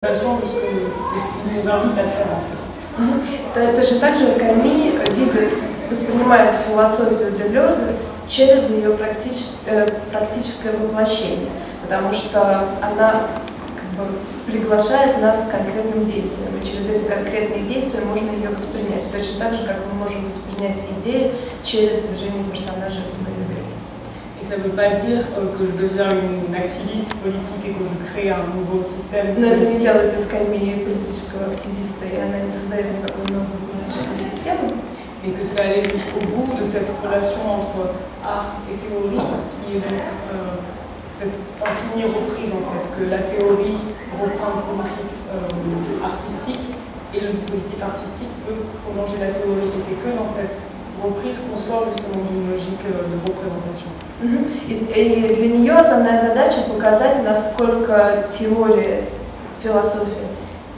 de ce qui nous invite à faire en fait. Точно так же Камиль воспринимает философию Делеза через ее практическое воплощение, потому что она приглашает нас к конкретным действиям, и через эти конкретные действия можно ее воспринять, точно так же, как мы можем воспринять идею через движение персонажей в своей игре. Et ça ne veut pas dire que je deviens une activiste politique et que je crée un nouveau système. Но это не делает из Камиль политического активиста, и она не создает никакую новую политическую систему. Et que c'est aller jusqu'au bout de cette relation entre art et théorie, qui est donc cette infinie reprise en fait, que la théorie reprend un dispositif artistique et le dispositif artistique peut prolonger la théorie. Et c'est que dans cette reprise qu'on sort justement d'une logique de représentation. И для нее основная задача показать, насколько теория, философия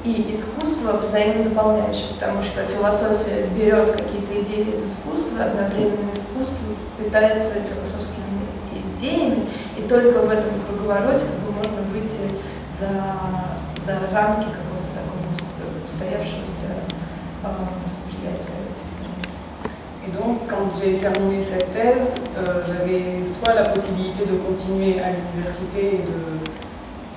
и искусство взаимодополняющие, потому что философия берет какие-то идеи из искусства, одновременно искусство питается философскими идеями, и только в этом круговороте можно выйти за рамки какого-то такого устоявшегося восприятия этих терминов. Et donc, quand j'ai terminé cette thèse, j'avais soit la possibilité de continuer à l'université et de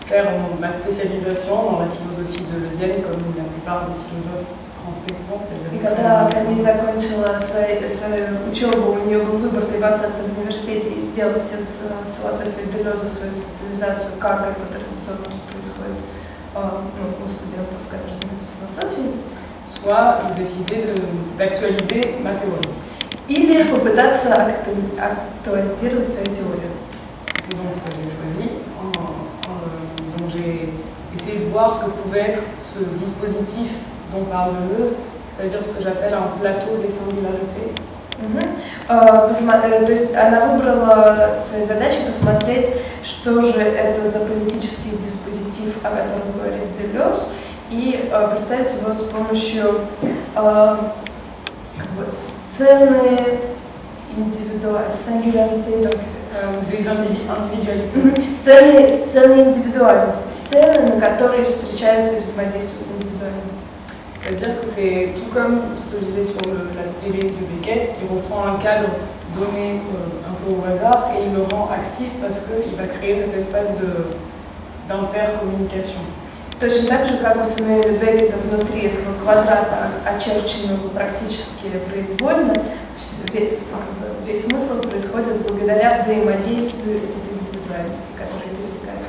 faire ma spécialisation dans la philosophie deleuzienne, comme la plupart des philosophes français font, c'est-à-dire... И когда Камиль закончила свою учебу, у нее был выбор либо остаться в университете и сделать из философии Делеза свою специализацию, как это традиционно происходит у студентов, которые занимаются философией. Soit j'ai décidé d'actualiser ma théorie. Или попытаться актуализировать свою теорию. C'est donc ce que j'ai choisi. Donc j'ai essayé de voir ce que pouvait être ce dispositif dont parle Deleuze, c'est-à-dire ce que j'appelle un plateau des singularités. То есть она выбрала своей задачей посмотреть, что же это за политический диспозитив, о котором говорит Делез, и представить его с помощью сцены индивидуальности, сцены индивидуальности, сцены, на которой встречаются и взаимодействуют индивидуальности. C'est-à-dire que c'est tout comme ce que je disais sur la télé de Beckett, il reprend un cadre donné un peu au hasard et il le rend actif parce qu'il va créer cet espace d'intercommunication. Точно так же, как у Сэмюэля Беккета внутри этого квадрата, очерченного практически произвольно, весь смысл происходит благодаря взаимодействию этих индивидуальностей, которые пересекают.